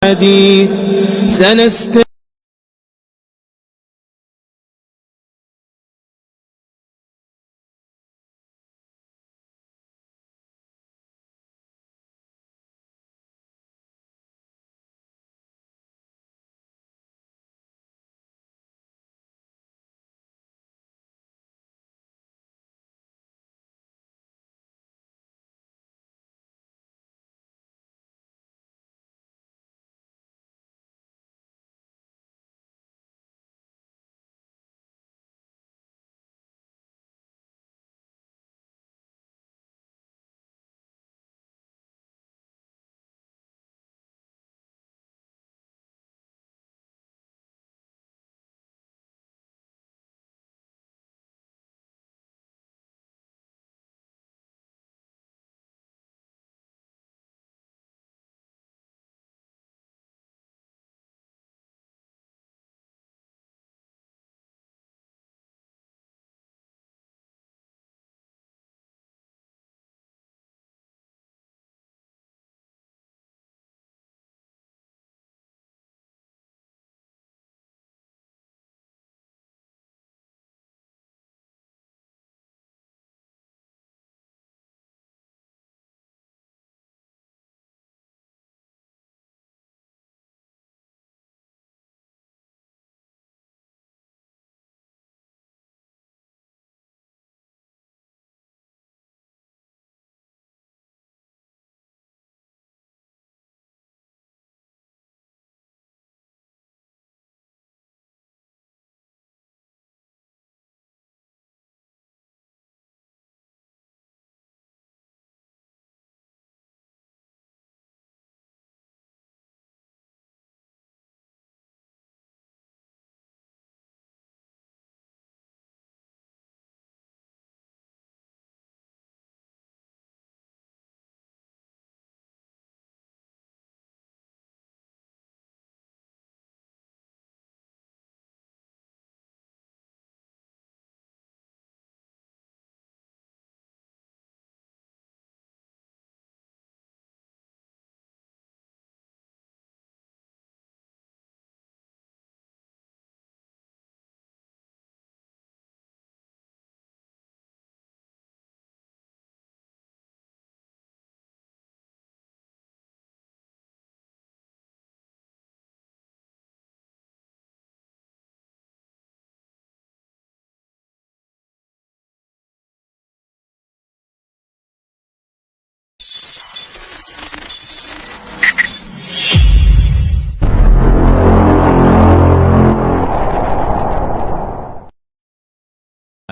حديث سنستمع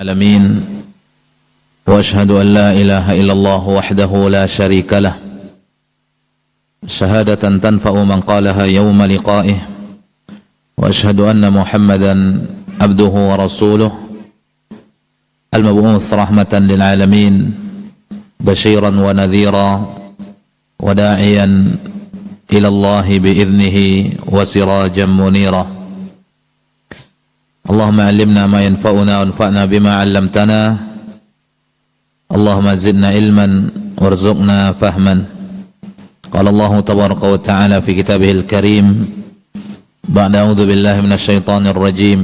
العالمين وأشهد أن لا إله إلا الله وحده لا شريك له شهادة تنفع من قالها يوم لقائه وأشهد أن محمدا عبده ورسوله المبعوث رحمة للعالمين بشيرا ونذيرا وداعيا إلى الله بإذنه وسراجا منيرا اللهم علمنا ما ينفعنا وانفعنا بما علمتنا اللهم زدنا علما وارزقنا فهما قال الله تبارك وتعالى في كتابه الكريم بعد أعوذ بالله من الشيطان الرجيم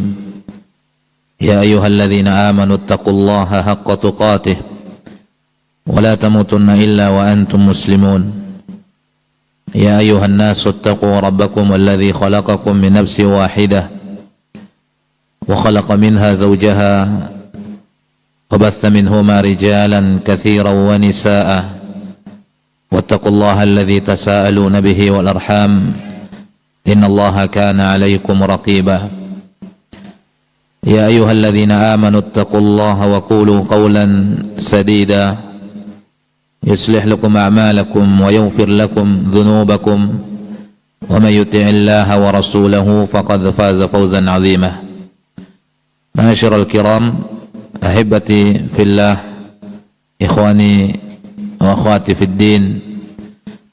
يا أيها الذين آمنوا اتقوا الله حق تقاته ولا تموتن إلا وأنتم مسلمون يا أيها الناس اتقوا ربكم الذي خلقكم من نفس واحدة وخلق منها زوجها وبث منهما رجالا كثيرا ونساء واتقوا الله الذي تساءلون به والأرحام إن الله كان عليكم رقيبا يا أيها الذين آمنوا اتقوا الله وقولوا قولا سديدا يصلح لكم أعمالكم ويغفر لكم ذنوبكم ومن يطع الله ورسوله فقد فاز فوزا عظيما معاشر الكرام أحبتي في الله إخواني وأخواتي في الدين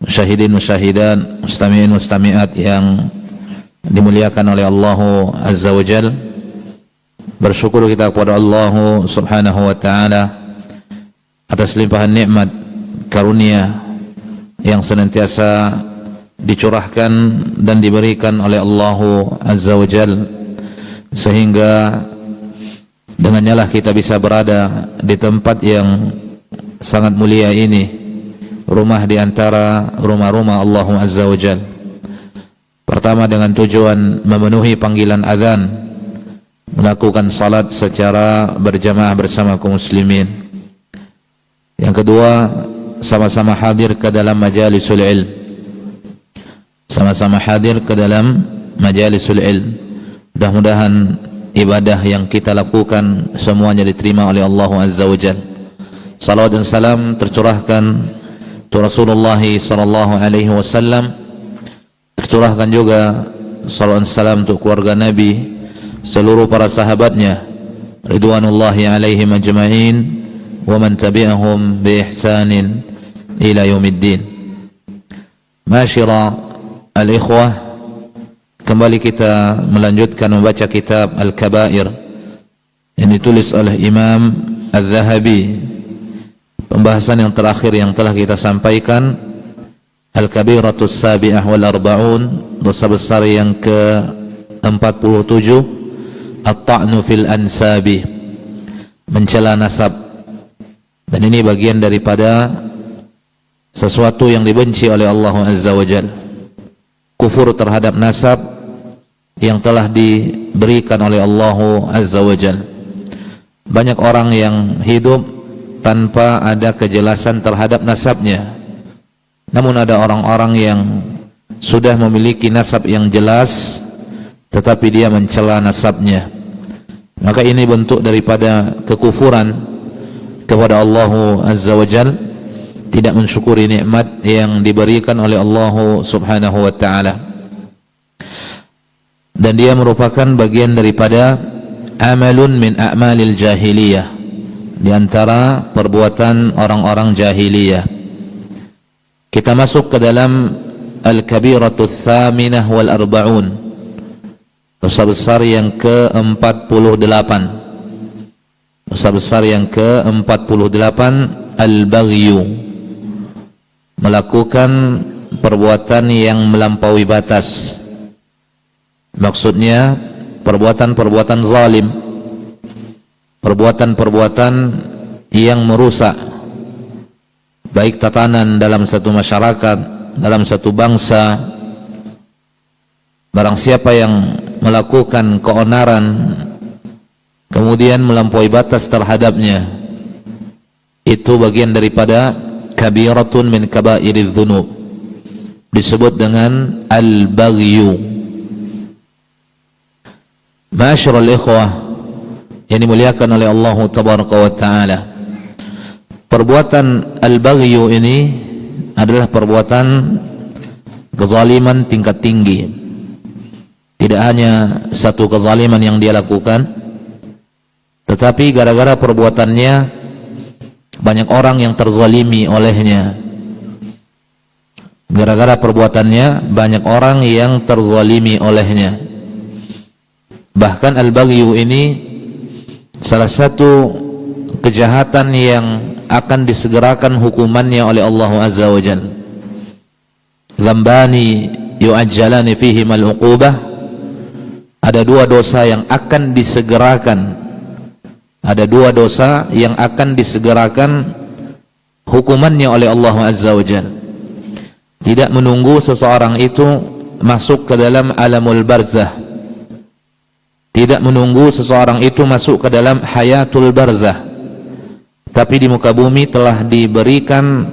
musyahidin musyahidan mustami'in mustami'at yang dimuliakan oleh Allah Azza wa Jal. Bersyukur kita kepada Allah Subhanahu wa Ta'ala atas limpahan nikmat karunia yang senantiasa dicurahkan dan diberikan oleh Allah Azza wa Jal, sehingga dengannya lah kita bisa berada di tempat yang sangat mulia ini, rumah di antara rumah-rumah Allah Azza wa Jal. Pertama dengan tujuan memenuhi panggilan azan, melakukan salat secara berjamaah bersama kaum muslimin. Yang kedua, sama-sama hadir ke dalam majalisul ilm, sama-sama hadir ke dalam majalisul ilm. Mudah-mudahan ibadah yang kita lakukan semuanya diterima oleh Allah Azza wa Jalla. Salawat dan salam tercurahkan untuk Rasulullah sallallahu alaihi wasallam, tercurahkan juga salawat dan salam untuk keluarga Nabi, seluruh para sahabatnya ridwanullahi alaihim ajma'in wa man tabi'ahum bi ihsanin ila yaumiddin. Masyira al-ikhwah, kembali kita melanjutkan membaca kitab Al-Kabair yang ditulis oleh Imam Al-Zahabi. Pembahasan yang terakhir yang telah kita sampaikan, Al-Kabiratus Sabi'ah wal Arba'un, dosa besar yang ke-47, At-Ta'nu fil Ansabi, mencela nasab. Dan ini bagian daripada sesuatu yang dibenci oleh Allah Azza wa Jalla, kufur terhadap nasab yang telah diberikan oleh Allah Azza wa Jalla. Banyak orang yang hidup tanpa ada kejelasan terhadap nasabnya, namun ada orang-orang yang sudah memiliki nasab yang jelas tetapi dia mencela nasabnya. Maka ini bentuk daripada kekufuran kepada Allah Azza wa Jalla, tidak mensyukuri nikmat yang diberikan oleh Allah Subhanahu wa ta'ala. Dan dia merupakan bagian daripada amalun min a'malil jahiliyah, di antara perbuatan orang-orang jahiliyah. Kita masuk ke dalam Al-Kabiratus Thaminah wal Arba'un, dosa besar yang ke-48. Dosa besar yang ke-48, al-baghyu, melakukan perbuatan yang melampaui batas. Maksudnya perbuatan-perbuatan zalim, perbuatan-perbuatan yang merusak baik tatanan dalam satu masyarakat, dalam satu bangsa. Barang siapa yang melakukan keonaran kemudian melampaui batas terhadapnya, itu bagian daripada kabiratun min kabairiz dzunub, disebut dengan al-baghyu. Ma'asyiral ikhwah yang dimuliakan oleh Allah tabaraka wa taala, perbuatan al-baghyu ini adalah perbuatan kezaliman tingkat tinggi. Tidak hanya satu kezaliman yang dia lakukan, tetapi gara-gara perbuatannya banyak orang yang terzalimi olehnya. Gara-gara perbuatannya banyak orang yang terzalimi olehnya. Bahkan al-baghyu ini salah satu kejahatan yang akan disegerakan hukumannya oleh Allah Azza wa Jalla. Dzambani yu'ajjalani fihi mal-uqubah, ada dua dosa yang akan disegerakan, ada dua dosa yang akan disegerakan hukumannya oleh Allah Azza wa Jalla. Tidak menunggu seseorang itu masuk ke dalam alamul barzah, tidak menunggu seseorang itu masuk ke dalam hayatul barzah, tapi di muka bumi telah diberikan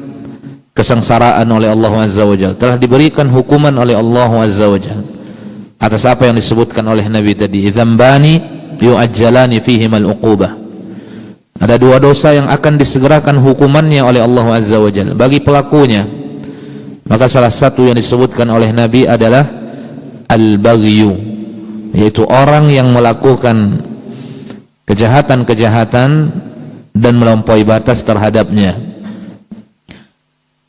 kesengsaraan oleh Allah Azza wa Jalla, telah diberikan hukuman oleh Allah Azza wa Jalla atas apa yang disebutkan oleh Nabi tadi, dzambani yu'ajjalani fihim al-uqubah. Ada dua dosa yang akan disegerakan hukumannya oleh Allah Azza wa Jalla bagi pelakunya. Maka salah satu yang disebutkan oleh Nabi adalah al-baghyu, yaitu orang yang melakukan kejahatan-kejahatan dan melampaui batas terhadapnya.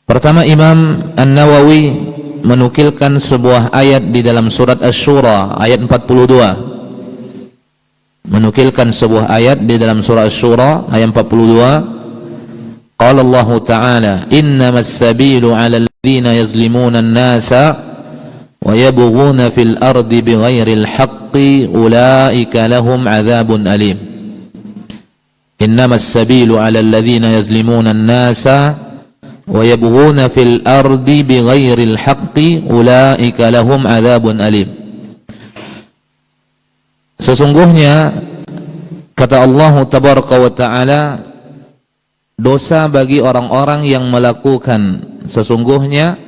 Pertama, Imam An-Nawawi menukilkan sebuah ayat di dalam surat Asy-Syura ayat 42. Menukilkan sebuah ayat di dalam surah Asy-Syura ayat 42. Qala Allah Ta'ala, innamas sabilu 'alal ladzina yazlimuna an-nasa wa yabghuna fil ardi bighairil haqqi ulaika lahum adzabun alim. Innamas sabilu 'alal ladzina yazlimuna an-nasa wa yabghuna fil ardi bighairil haqqi ulaika lahum adzabun alim. Sesungguhnya kata Allah tabaraka wa taala, dosa bagi orang-orang yang melakukan, sesungguhnya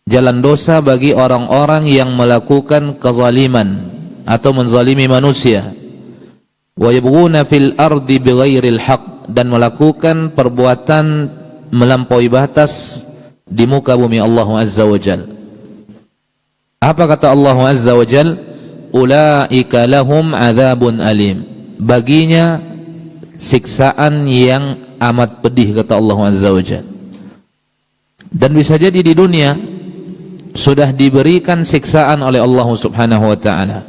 jalan dosa bagi orang-orang yang melakukan kezaliman atau menzalimi manusia, wa yabghuna fil ardi bighairil haqq, dan melakukan perbuatan melampaui batas di muka bumi Allah azza wa jalla. Apa kata Allah azza wa jalla? Ulaika lahum adzabun alim, baginya siksaan yang amat pedih, kata Allah azza wa jalla. Dan bisa jadi di dunia sudah diberikan siksaan oleh Allah subhanahu wa ta'ala,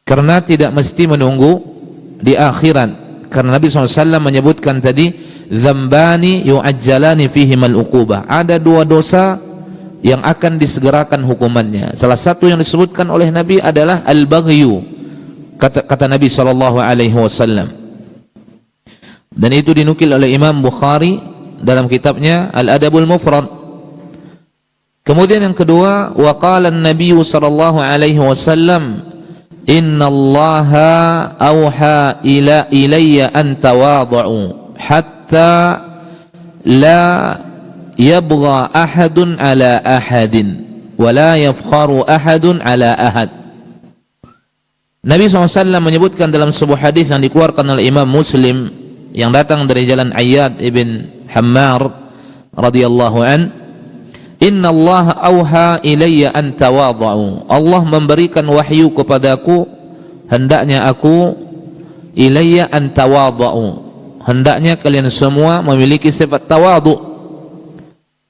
karena tidak mesti menunggu di akhirat. Karena Nabi SAW menyebutkan tadi, dzambani yu'ajjalani fihimal uqubah, ada dua dosa yang akan disegerakan hukumannya. Salah satu yang disebutkan oleh Nabi adalah al-baghyu, kata Nabi SAW. Dan itu dinukil oleh Imam Bukhari dalam kitabnya Al-Adabul Mufrad. Kemudian yang kedua, wa qala an-nabiy sallallahu alaihi wasallam, innallaha auha ilayya an tawadhu hatta la yabgha ahadun ala ahadin wa la yafkharu ahadun ala ahad. Nabi SAW menyebutkan dalam sebuah hadis yang dikeluarkan oleh Imam Muslim yang datang dari jalan Ayyad ibn Hammar radhiyallahu an, inna Allah auha ilayya an tawadhu, Allah memberikan wahyu kepadaku, hendaknya aku ilayya an tawadhu, hendaknya kalian semua memiliki sifat tawadhu,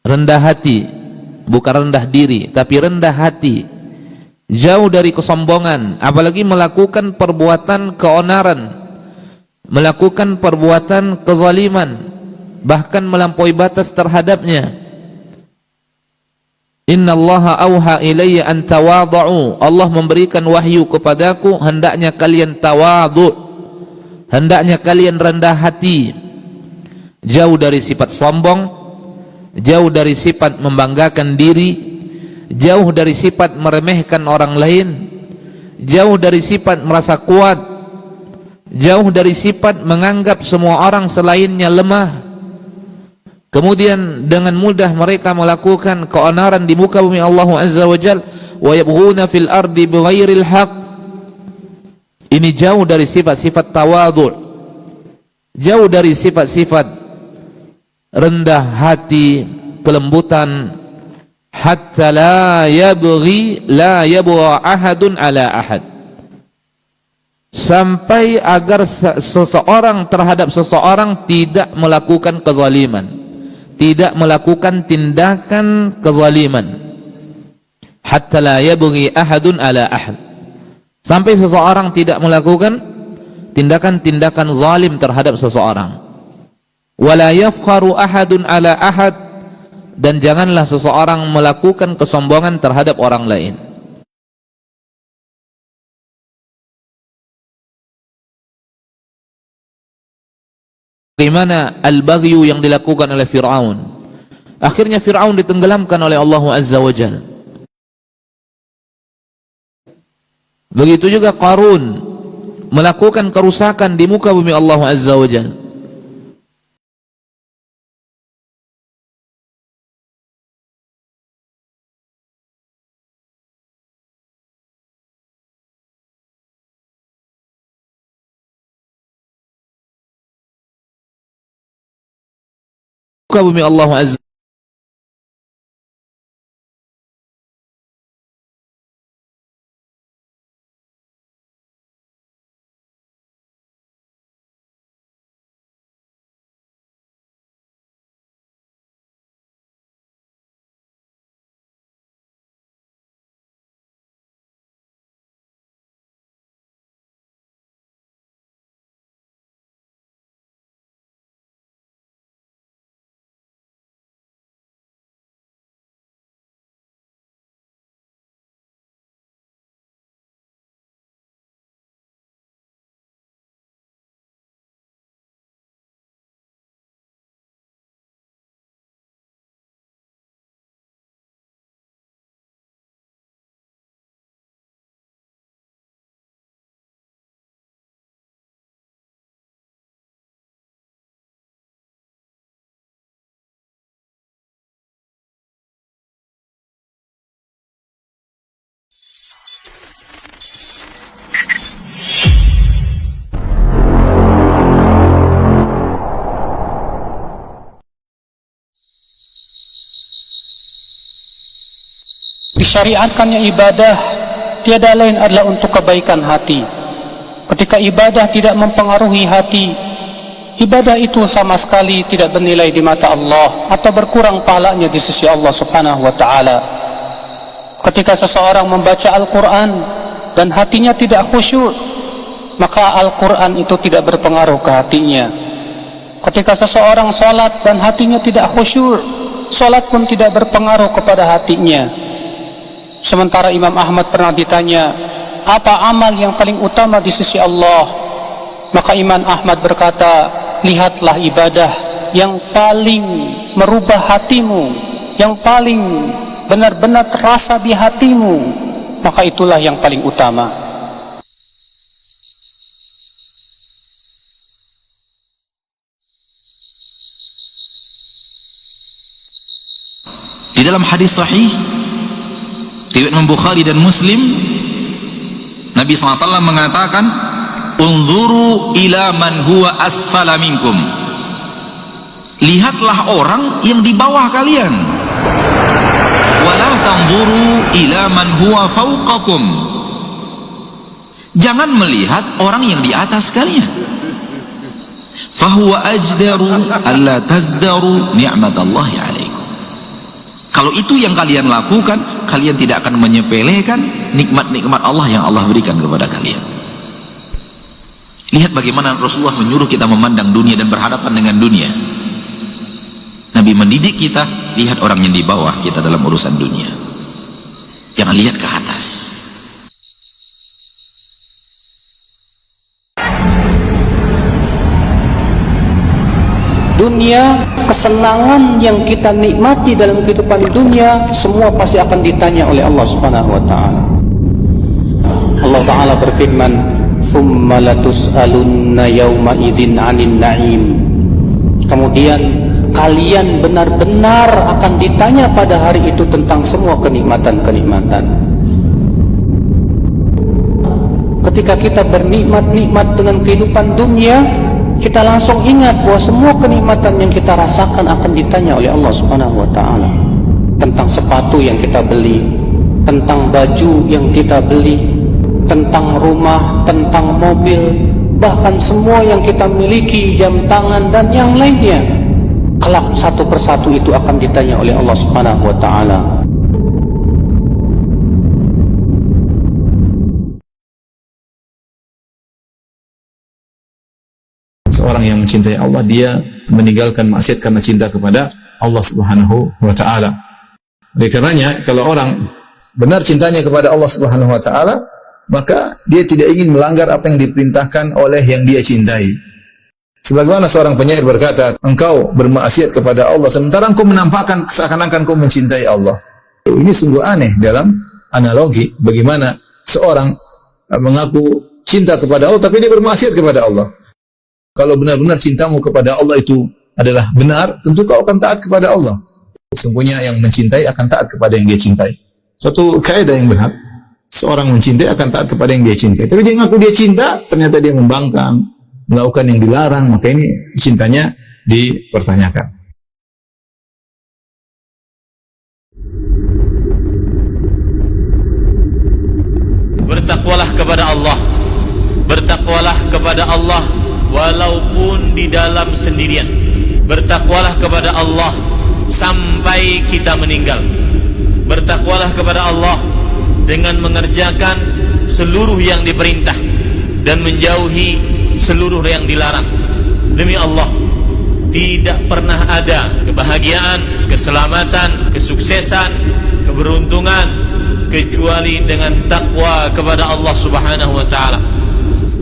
rendah hati, bukan rendah diri tapi rendah hati, jauh dari kesombongan, apalagi melakukan perbuatan keonaran, melakukan perbuatan kezaliman, bahkan melampaui batas terhadapnya. Innallaha auha ilayya an tawadhu, Allah memberikan wahyu kepadaku, hendaknya kalian tawadhu, hendaknya kalian rendah hati, jauh dari sifat sombong, jauh dari sifat membanggakan diri, jauh dari sifat meremehkan orang lain, jauh dari sifat merasa kuat, jauh dari sifat menganggap semua orang selainnya lemah. Kemudian dengan mudah mereka melakukan keonaran di muka bumi Allah azza wa jalla, wa yabghuna fil ardi bighairil haqq. Ini jauh dari sifat-sifat tawadhu, jauh dari sifat-sifat rendah hati, kelembutan, hatta la yabgha ahadun ala ahad, sampai agar seseorang terhadap seseorang tidak melakukan kezaliman, tidak melakukan tindakan kezaliman. Hatta la yabghi ahadun ala ahad, sampai seseorang tidak melakukan tindakan-tindakan zalim terhadap seseorang. Wala yafkharu ahadun ala ahad, dan janganlah seseorang melakukan kesombongan terhadap orang lain. Bagaimana al-baghyu yang dilakukan oleh Fir'aun? Akhirnya Fir'aun ditenggelamkan oleh Allah azza wa jalla. Begitu juga Qarun melakukan kerusakan di muka bumi Allah azza wa jalla. Bumi Allah azza Disyariatkannya ibadah tiada lain adalah untuk kebaikan hati. Ketika ibadah tidak mempengaruhi hati, ibadah itu sama sekali tidak bernilai di mata Allah atau berkurang pahalanya di sisi Allah Subhanahu wa taala. Ketika seseorang membaca Al-Qur'an dan hatinya tidak khusyuk, maka Al-Qur'an itu tidak berpengaruh ke hatinya. Ketika seseorang salat dan hatinya tidak khusyuk, salat pun tidak berpengaruh kepada hatinya. Sementara Imam Ahmad pernah ditanya, apa amal yang paling utama di sisi Allah? Maka Imam Ahmad berkata, lihatlah ibadah yang paling merubah hatimu, yang paling benar-benar terasa di hatimu, maka itulah yang paling utama. Di dalam hadis sahih riwayat Imam Bukhari dan Muslim, Nabi SAW mengatakan, unzuru ila man huwa asfala minkum, lihatlah orang yang di bawah kalian, wala tanzuru ila man huwa fawqakum, jangan melihat orang yang di atas kalian, fahuwa ajdaru alla tazdaru ni'matallahi alaikum. Kalau itu yang kalian lakukan, kalian tidak akan menyepelekan nikmat-nikmat Allah yang Allah berikan kepada kalian. Lihat bagaimana Rasulullah menyuruh kita memandang dunia dan berhadapan dengan dunia. Nabi mendidik kita, lihat orang yang di bawah kita dalam urusan dunia, jangan lihat ke atas. Dunia, kesenangan yang kita nikmati dalam kehidupan dunia, semua pasti akan ditanya oleh Allah Subhanahu wa taala. Allah taala berfirman, "Tsumma latus'alunna yauma idzin 'anil na'im." Kemudian kalian benar-benar akan ditanya pada hari itu tentang semua kenikmatan-kenikmatan. Ketika kita bernikmat-nikmat dengan kehidupan dunia, kita langsung ingat bahwa semua kenikmatan yang kita rasakan akan ditanya oleh Allah Subhanahu wa taala. Tentang sepatu yang kita beli, tentang baju yang kita beli, tentang rumah, tentang mobil, bahkan semua yang kita miliki, jam tangan dan yang lainnya. Kelak satu persatu itu akan ditanya oleh Allah Subhanahu wa taala. Orang yang mencintai Allah, dia meninggalkan maksiat karena cinta kepada Allah Subhanahu wa taala. Oleh karenanya, kalau orang benar cintanya kepada Allah Subhanahu wa taala, maka dia tidak ingin melanggar apa yang diperintahkan oleh yang dia cintai. Sebagaimana seorang penyair berkata, engkau bermaksiat kepada Allah sementara engkau menampakkan seakan-akan engkau mencintai Allah. Ini sungguh aneh dalam analogi bagaimana seorang mengaku cinta kepada Allah tapi dia bermaksiat kepada Allah. Kalau benar-benar cintamu kepada Allah itu adalah benar, tentu kau akan taat kepada Allah. Sesungguhnya yang mencintai akan taat kepada yang dia cintai. Suatu kaidah yang benar. Seorang mencintai akan taat kepada yang dia cintai. Tapi dia ngaku dia cinta, ternyata dia membangkang, melakukan yang dilarang, maka ini cintanya dipertanyakan. Bertakwalah kepada Allah. Bertakwalah kepada Allah walaupun di dalam sendirian. Bertakwalah kepada Allah sampai kita meninggal. Bertakwalah kepada Allah dengan mengerjakan seluruh yang diperintah dan menjauhi seluruh yang dilarang. Demi Allah, tidak pernah ada kebahagiaan, keselamatan, kesuksesan, keberuntungan kecuali dengan takwa kepada Allah Subhanahu wa taala.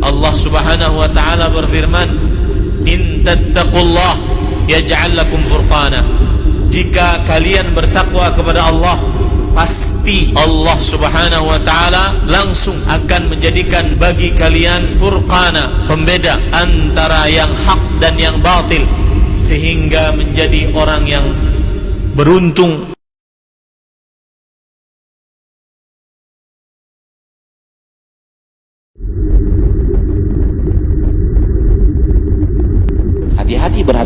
Allah Subhanahu wa taala berfirman, "In tattaqullah yaj'al lakum furqana." Jika kalian bertakwa kepada Allah, pasti Allah Subhanahu wa taala langsung akan menjadikan bagi kalian furqana, pembeda antara yang hak dan yang batil, sehingga menjadi orang yang beruntung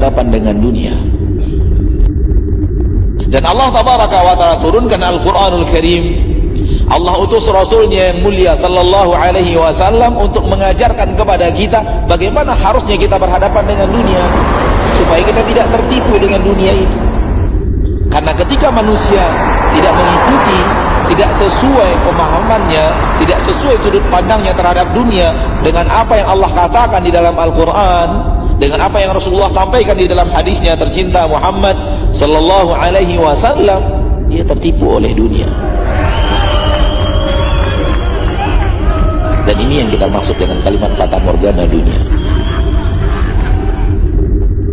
berhadapan dengan dunia. Dan Allah tabaraka wa ta'ala turunkan Al-Quranul Karim. Allah utus Rasulnya yang mulia sallallahu alaihi wasallam untuk mengajarkan kepada kita bagaimana harusnya kita berhadapan dengan dunia, supaya kita tidak tertipu dengan dunia itu. Karena ketika manusia tidak mengikuti, tidak sesuai pemahamannya, tidak sesuai sudut pandangnya terhadap dunia dengan apa yang Allah katakan di dalam Al-Quran, dengan apa yang Rasulullah sampaikan di dalam hadisnya tercinta Muhammad sallallahu alaihi wasallam, dia tertipu oleh dunia. Dan ini yang kita maksud dengan kalimat fata morgana dunia.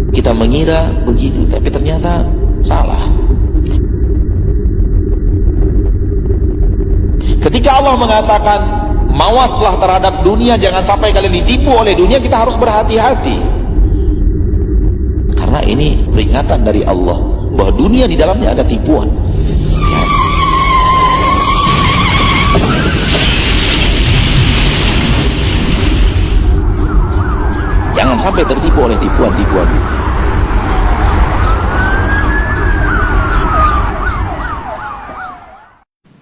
Kita mengira begitu, tapi ternyata salah. Ketika Allah mengatakan mawaslah terhadap dunia, jangan sampai kalian ditipu oleh dunia, kita harus berhati-hati. Karena ini peringatan dari Allah bahwa dunia di dalamnya ada tipuan. Jangan sampai tertipu oleh tipuan-tipuan dunia.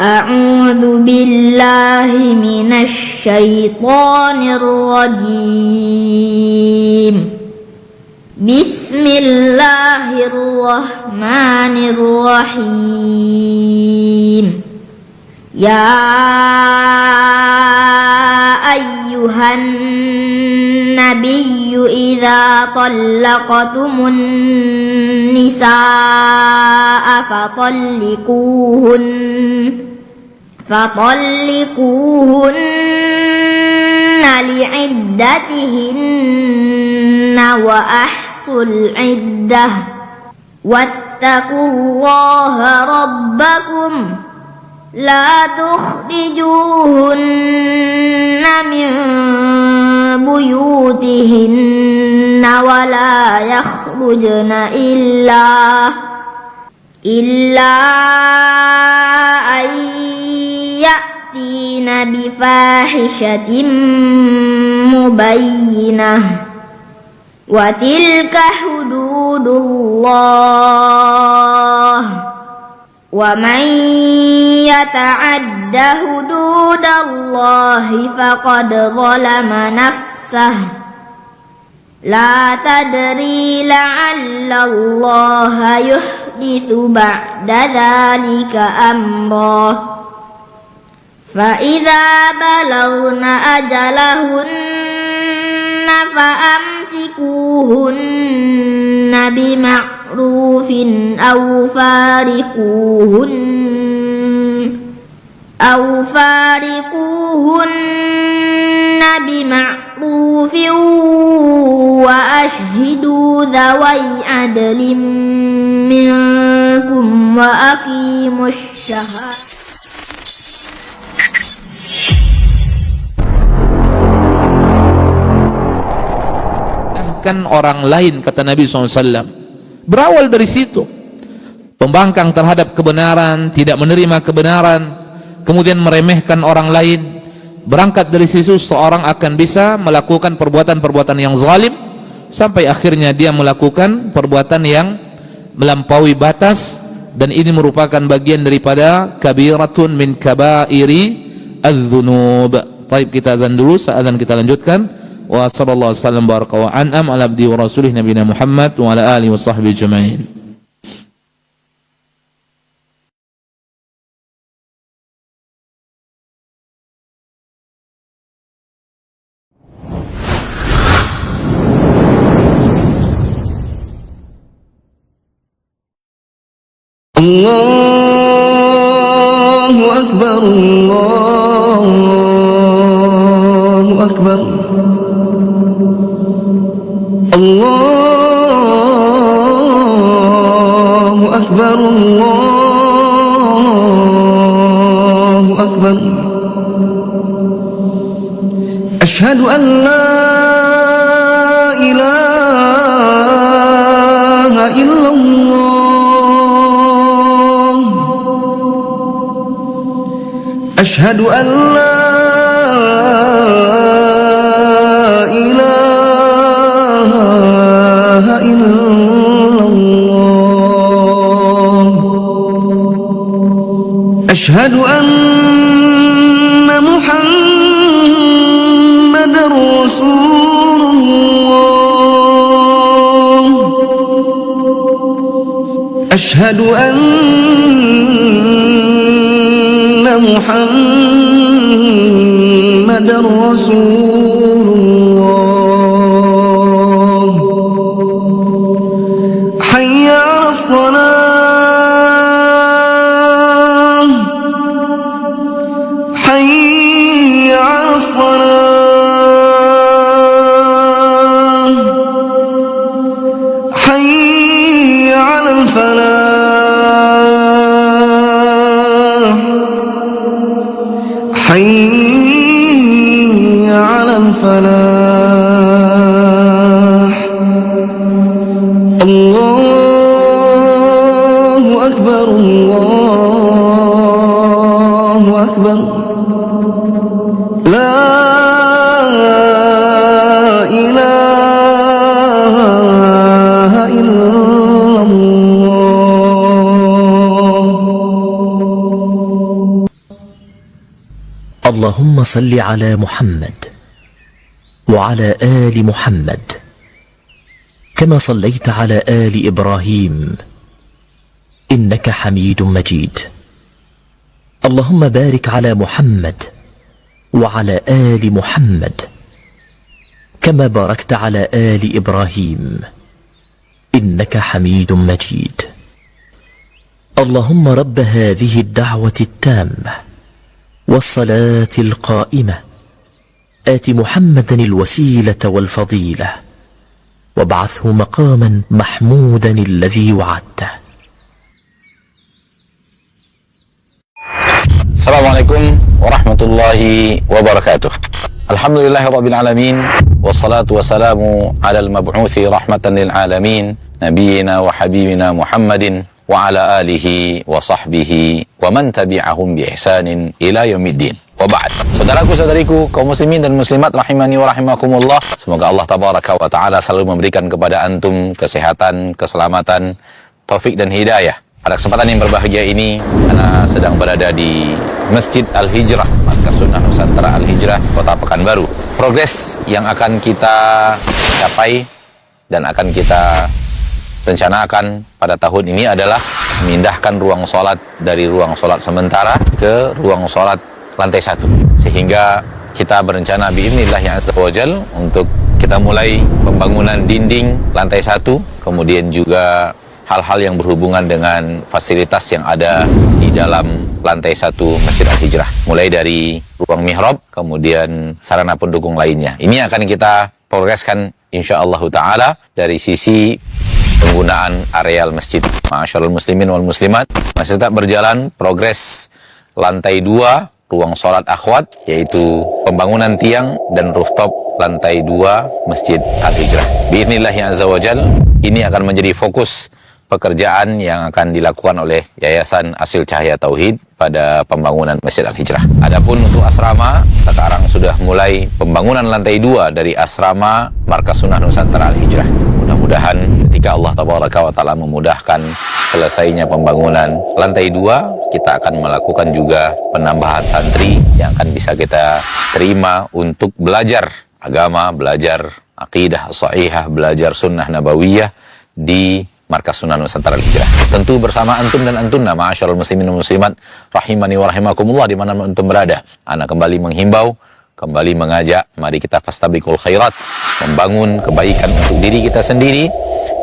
A'udzu billahi minasy syaithanir rajim. Bismillahirrahmanirrahim. Ya ayyuhan nabiyyu idza talaqtumun nisaa fatalliquhunna li'iddatihinna wa ahsul iddah wattaqullaha rabbakum la tukhrijuhunna min buyutihinna wa la yakhrujna illa ay ya'tina bifahishatin mubayyinah wa tilka hududullah wa man yata'adda hududallahi faqad zalama nafsah la tadri la'alla allaha yuhdithu ba'da dhalika amra فَإِذَا بَلَغْنَ أَجَلَهُنَّ فَأَمْسِكُوهُنَّ بِمَعْرُوفٍ أَوْ فَارِقُوهُنَّ بِمَعْرُوفٍ وَأَشْهِدُوا ذَوَيْ عَدْلٍ مِنْكُمْ وَأَقِيمُوا الشَّهَادَةَ. Kan orang lain, kata Nabi SAW. Berawal dari situ, pembangkang terhadap kebenaran, tidak menerima kebenaran, kemudian meremehkan orang lain. Berangkat dari situ seorang akan bisa melakukan perbuatan-perbuatan yang zalim, sampai akhirnya dia melakukan perbuatan yang melampaui batas, dan ini merupakan bagian daripada kabiratun min kabairi adz-dzunub. Baik, kita azan dulu, azan kita lanjutkan. Wa sallallahu wasallam baraka wa an'am ala abdi wa rasulih nabiyina Muhammad wa ala alihi wa sahbihi ajma'in. Allahu akbar, Allahu akbar, Allahu akbar, Allahu akbar. Asyhadu an la ilaha illallah. Asyhadu an la إلا الله أشهد أن محمدا رسول الله أشهد أن محمدا رسول الله حي على الصلاة حي على الصلاة حي على الفلاح حي على الفلاح الله أكبر الله أكبر لا إله إلا الله اللهم صل على محمد وعلى آل محمد كما صليت على آل إبراهيم إنك حميد مجيد. اللهم بارك على محمد وعلى آل محمد كما باركت على آل إبراهيم إنك حميد مجيد. اللهم رب هذه الدعوة التامة والصلاة القائمة آت محمدا الوسيلة والفضيلة وابعثه مقاما محمودا الذي وعدته. Assalamualaikum warahmatullahi wabarakatuh. Alhamdulillahirabbil alamin wassalatu wassalamu alal mab'uthi rahmatan lil alamin nabiyina wa habibina Muhammadin wa ala alihi wa sahbihi wa man tabi'ahum bi ihsanin ila yaumiddin. Wa ba'd. Saudaraku-saudariku kaum muslimin dan muslimat rahimani wa rahimakumullah, semoga Allah tabaraka wa taala selalu memberikan kepada antum kesehatan, keselamatan, taufik dan hidayah. Pada kesempatan yang berbahagia ini, ana sedang berada di Masjid Al-Hijrah, Markas Sunnah Nusantara Al-Hijrah, Kota Pekanbaru. Progres yang akan kita capai dan akan kita rencanakan pada tahun ini adalah memindahkan ruang sholat dari ruang sholat sementara ke ruang sholat lantai 1. Sehingga kita berencana bi'idznillah azza wajal untuk kita mulai pembangunan dinding lantai 1, kemudian juga hal-hal yang berhubungan dengan fasilitas yang ada di dalam lantai 1 Masjid Al-Hijrah. Mulai dari ruang mihrab, kemudian sarana pendukung lainnya. Ini akan kita progreskan insyaallah ta'ala dari sisi penggunaan areal masjid. Ma'asyarul muslimin wal muslimat, masih tetap berjalan progres lantai 2 ruang sholat akhwat, yaitu pembangunan tiang dan rooftop lantai 2 Masjid Al-Hijrah. Bi'idznillah azza wajal, ini akan menjadi fokus pekerjaan yang akan dilakukan oleh Yayasan Asil Cahaya Tauhid pada pembangunan Masjid Al-Hijrah. Adapun untuk asrama, sekarang sudah mulai pembangunan lantai 2 dari asrama Markas Sunnah Nusantara Al-Hijrah. Mudah-mudahan ketika Allah tabaraka wa taala memudahkan selesainya pembangunan lantai 2, kita akan melakukan juga penambahan santri yang akan bisa kita terima untuk belajar agama, belajar akidah sahihah, belajar sunnah nabawiyah di Markas Sunnah Nusantara Al-Hijrah. Tentu bersama antum dan antunna, ma'asyarul muslimin dan muslimat rahimani wa rahimakumullah, di mana antum berada. Ana kembali menghimbau, kembali mengajak, mari kita fastabiqul khairat, membangun kebaikan untuk diri kita sendiri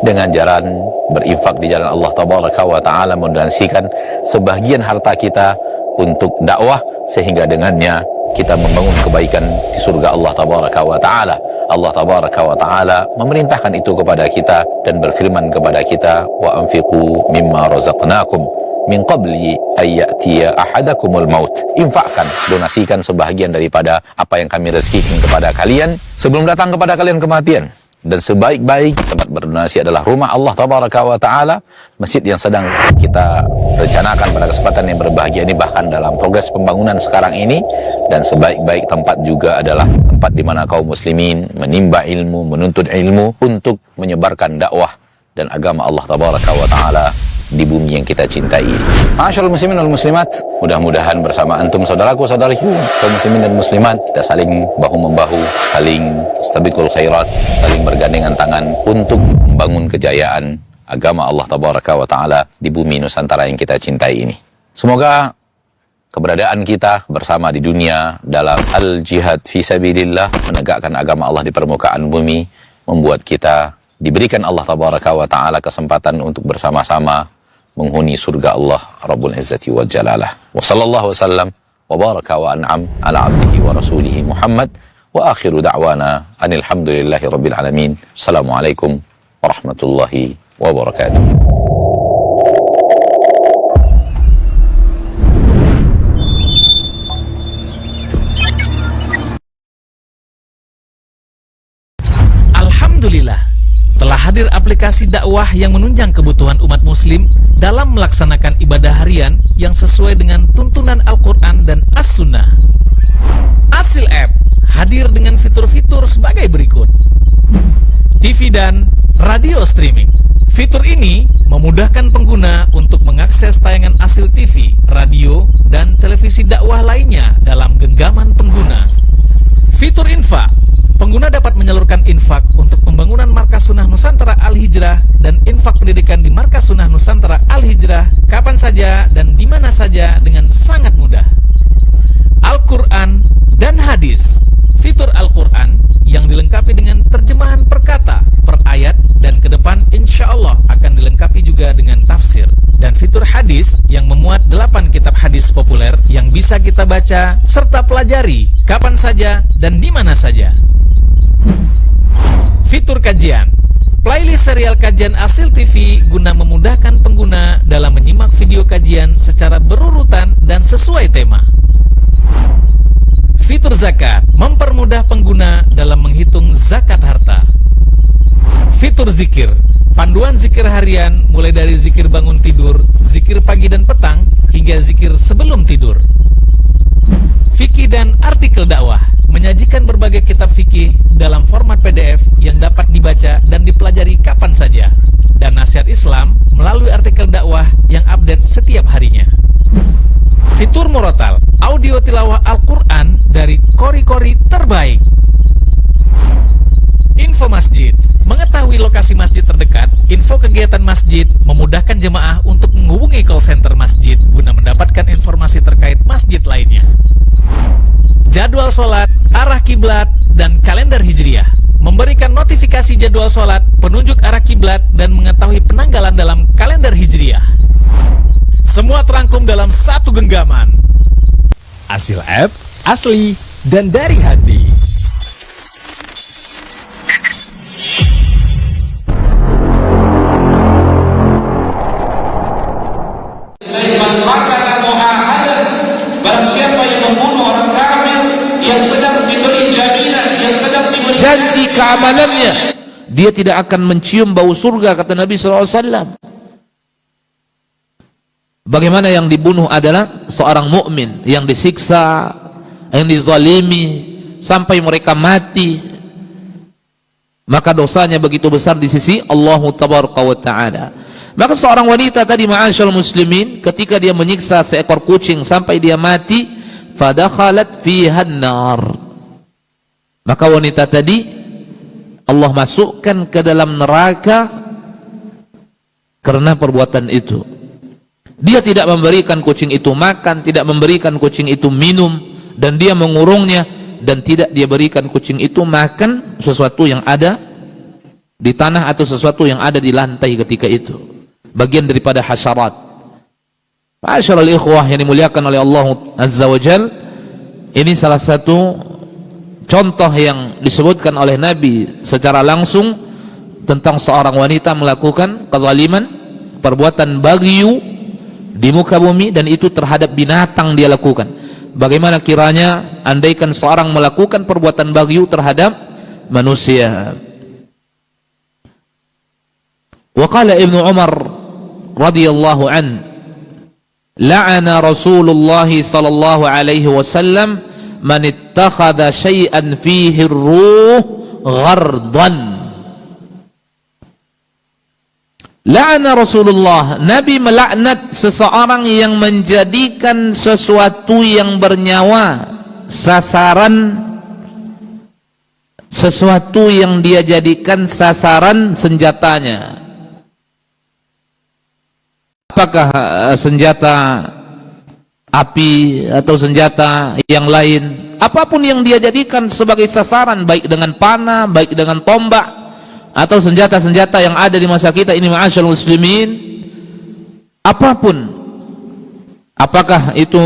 dengan jalan berinfak di jalan Allah tabaraka wa taala, mendonasikan sebagian harta kita untuk dakwah, sehingga dengannya kita membangun kebaikan di surga Allah tabaraka wa taala. Allah tabaraka wa taala memerintahkan itu kepada kita dan berfirman kepada kita, wa anfiqu mimma razaqnakum min qabli ay ya'tiya ahadakumul maut. Infakkan, donasikan sebahagian daripada apa yang kami rezekikan kepada kalian sebelum datang kepada kalian kematian. Dan sebaik-baik tempat berdonasi adalah rumah Allah Tabaraka wa Ta'ala, masjid yang sedang kita rencanakan pada kesempatan yang berbahagia ini, bahkan dalam progres pembangunan sekarang ini. Dan sebaik-baik tempat juga adalah tempat di mana kaum muslimin menimba ilmu, menuntut ilmu untuk menyebarkan dakwah dan agama Allah Tabaraka wa Ta'ala di bumi yang kita cintai. Ma'asyiral muslimin wal muslimat, mudah-mudahan bersama antum saudaraku saudariku kaum muslimin dan muslimat, kita saling bahu-membahu, saling fastabiqul khairat, saling bergandengan tangan untuk membangun kejayaan agama Allah Tabaraka wa Ta'ala di bumi Nusantara yang kita cintai ini. Semoga keberadaan kita bersama di dunia dalam al-jihad fi sabilillah, menegakkan agama Allah di permukaan bumi, membuat kita diberikan Allah Tabaraka wa Ta'ala kesempatan untuk bersama-sama menghuni surga Allah Rabbul Izzati wal Jalalah. Wa sallallahu wasallam wa baraka wa an'am ala abdihi wa rasulihi Muhammad wa akhiru da'wana anil hamdulillahi rabbil alamin. Assalamualaikum warahmatullahi wabarakatuh. Alhamdulillah, telah hadir aplikasi dakwah yang menunjang kebutuhan umat muslim dalam melaksanakan ibadah harian yang sesuai dengan tuntunan Al-Quran dan As-Sunnah. Asil App hadir dengan fitur-fitur sebagai berikut: TV dan radio streaming. Fitur ini memudahkan pengguna untuk mengakses tayangan Asil TV, radio, dan televisi dakwah lainnya dalam genggaman pengguna. Fitur infak. Pengguna dapat menyalurkan infak untuk pembangunan Markas Sunnah Nusantara Al-Hijrah dan infak pendidikan di Markas Sunnah Nusantara Al-Hijrah kapan saja dan di mana saja dengan sangat mudah. Al-Quran dan Hadis. Fitur Al-Quran yang dilengkapi dengan terjemahan per kata, per ayat, dan ke depan insya Allah akan dilengkapi juga dengan tafsir. Dan fitur hadis yang memuat 8 kitab hadis populer yang bisa kita baca serta pelajari kapan saja dan di mana saja. Fitur kajian. Playlist serial kajian Asil TV guna memudahkan pengguna dalam menyimak video kajian secara berurutan dan sesuai tema. Fitur zakat. Mempermudah pengguna dalam menghitung zakat harta. Fitur zikir. Panduan zikir harian mulai dari zikir bangun tidur, zikir pagi dan petang, hingga zikir sebelum tidur. Fikih dan artikel dakwah. Menyajikan berbagai kitab fikih dalam format PDF yang dapat dibaca dan dipelajari kapan saja. Dan nasihat Islam melalui artikel dakwah yang update setiap harinya. Fitur Murotal. Audio tilawah Al-Quran dari kori-kori terbaik. Info masjid. Mengetahui lokasi masjid terdekat, info kegiatan masjid, memudahkan jemaah untuk menghubungi call center masjid guna mendapatkan informasi terkait masjid lainnya. Jadwal sholat, arah kiblat, dan kalender hijriah. Memberikan notifikasi jadwal sholat, penunjuk arah kiblat, dan mengetahui penanggalan dalam kalender hijriah. Semua terangkum dalam satu genggaman. Asil App, asli dan dari hati. Barang siapa yang membunuh orang kafir yang sedang diberi jaminan, yang sedang diberi janji keamanannya, dia tidak akan mencium bau surga, kata Nabi SAW. Bagaimana yang dibunuh adalah seorang mukmin yang disiksa, yang dizalimi sampai mereka mati, maka dosanya begitu besar di sisi Allah Tabaraka wa Ta'ala. Maka seorang wanita tadi, ma'asyarul muslimin, ketika dia menyiksa seekor kucing sampai dia mati, fadakhalat fiha an-nar, maka wanita tadi Allah masukkan ke dalam neraka karena perbuatan itu. Dia tidak memberikan kucing itu makan, tidak memberikan kucing itu minum, dan dia mengurungnya, dan tidak dia berikan kucing itu makan sesuatu yang ada di tanah atau sesuatu yang ada di lantai ketika itu, bagian daripada hasyarat. Ma'asyiral ikhwah yang dimuliakan oleh Allah Azza wa Jal, ini salah satu contoh yang disebutkan oleh Nabi secara langsung tentang seorang wanita melakukan kezaliman, perbuatan bagyu di muka bumi, dan itu terhadap binatang dia lakukan. Bagaimana kiranya andaikan seorang melakukan perbuatan bagyu terhadap manusia? Wa qala Ibnu Umar radhiyallahu an, la'ana Rasulullah sallallahu alaihi wasallam man ittakhadha syai'an fihi ar-ruh ghardan. La'ana Rasulullah, Nabi melaknat seseorang yang menjadikan sesuatu yang bernyawa sasaran, sesuatu yang dia jadikan sasaran senjatanya. Apakah senjata api atau senjata yang lain, apapun yang dia jadikan sebagai sasaran, baik dengan panah, baik dengan tombak, atau senjata-senjata yang ada di masa kita ini, ma'asyarul muslimin, apapun, apakah itu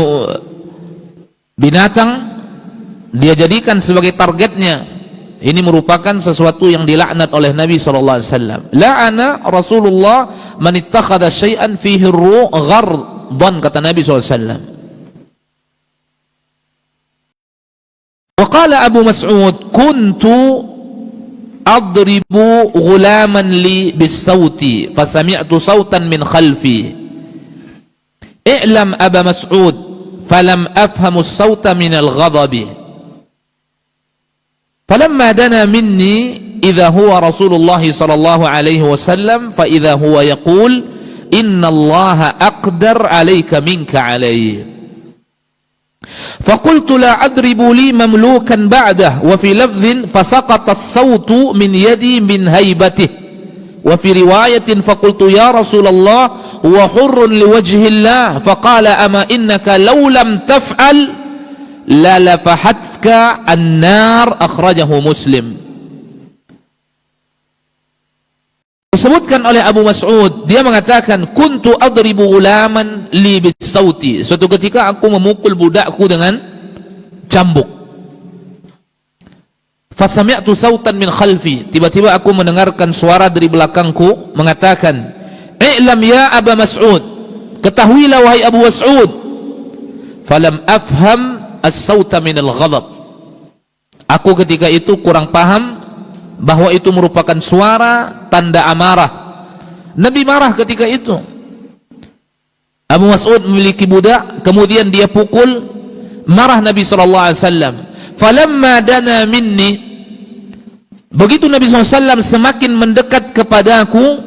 binatang dia jadikan sebagai targetnya, ini merupakan sesuatu yang dilaknat oleh Nabi SAW. La'ana Rasulullah man ittakhadha syai'an fihi ar-ruh ghardan, kata Nabi SAW. Wa qala Abu Mas'ud, kuntu adribu ghulaman li bis-sauti fasami'tu sautan min khalfi, i'lam Aba Mas'ud falam afhamu as-sauta min al-ghadabi. فلما دنا مني إذا هو رسول الله صلى الله عليه وسلم فإذا هو يقول إن الله أقدر عليك منك عليه. فقلت لا أضرب لي مملوكا بعده. وفي لفظ فسقط الصوت من يدي من هيبته. وفي رواية فقلت يا رسول الله هو حر لوجه الله. فقال أما إنك لو لم تفعل la lafahatka an-nar, akhrajahu Muslim. Disebutkan oleh Abu Mas'ud, dia mengatakan kuntu adribu ghulaman li bis-sauti, suatu ketika aku memukul budakku dengan cambuk. Fasami'tu sautan min khalfi, tiba-tiba aku mendengarkan suara dari belakangku mengatakan, i'lam ya Aba Mas'ud, ketahuilah wahai Abu Mas'ud. Falam afham as-sauta minal ghadab. Aku ketika itu kurang paham bahwa itu merupakan suara tanda amarah. Nabi marah ketika itu. Abu Mas'ud memiliki budak, kemudian dia pukul, marah Nabi sallallahu alaihi wasallam. Falamma dana minni, begitu Nabi SAW semakin mendekat kepadaku,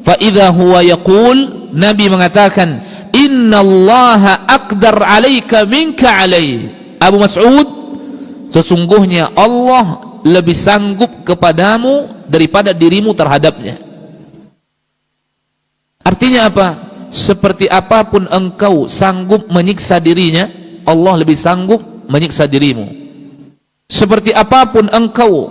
fa idza huwa yaqul, Nabi mengatakan, innallaha aqdar alaika minka alaih. Abu Mas'ud, sesungguhnya Allah lebih sanggup kepadamu daripada dirimu terhadapnya. Artinya apa? Seperti apapun engkau sanggup menyiksa dirinya, Allah lebih sanggup menyiksa dirimu. Seperti apapun engkau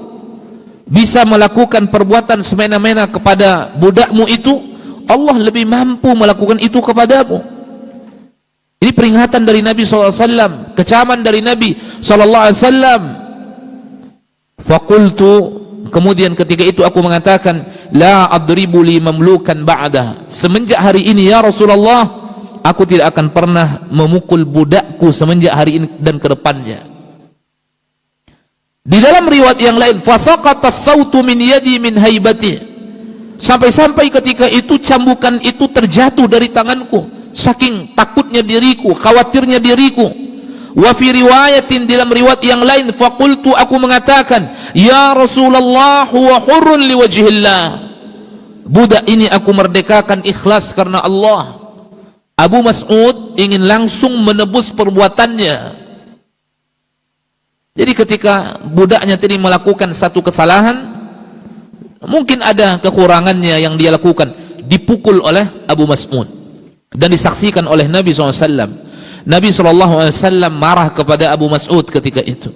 bisa melakukan perbuatan semena-mena kepada budakmu itu, Allah lebih mampu melakukan itu kepadamu. Ini peringatan dari Nabi SAW, kecaman dari Nabi SAW. Fakultu, kemudian ketika itu aku mengatakan, la adribu li mamlukan ba'dah. Semenjak hari ini ya Rasulullah, aku tidak akan pernah memukul budakku semenjak hari ini dan ke depannya. Di dalam riwayat yang lain, fasaqata as-sautu min yadi min haibati. Sampai-sampai ketika itu cambukan itu terjatuh dari tanganku, saking takutnya diriku, khawatirnya diriku. Wa fi riwayatin, dalam riwayat yang lain, faqultu, aku mengatakan, ya Rasulullah huwa hurrun liwajhillah. Budak ini aku merdekakan ikhlas karena Allah. Abu Mas'ud ingin langsung menebus perbuatannya. Jadi ketika budaknya tadi melakukan satu kesalahan, mungkin ada kekurangannya yang dia lakukan, dipukul oleh Abu Mas'ud dan disaksikan oleh Nabi SAW. Nabi SAW marah kepada Abu Mas'ud ketika itu.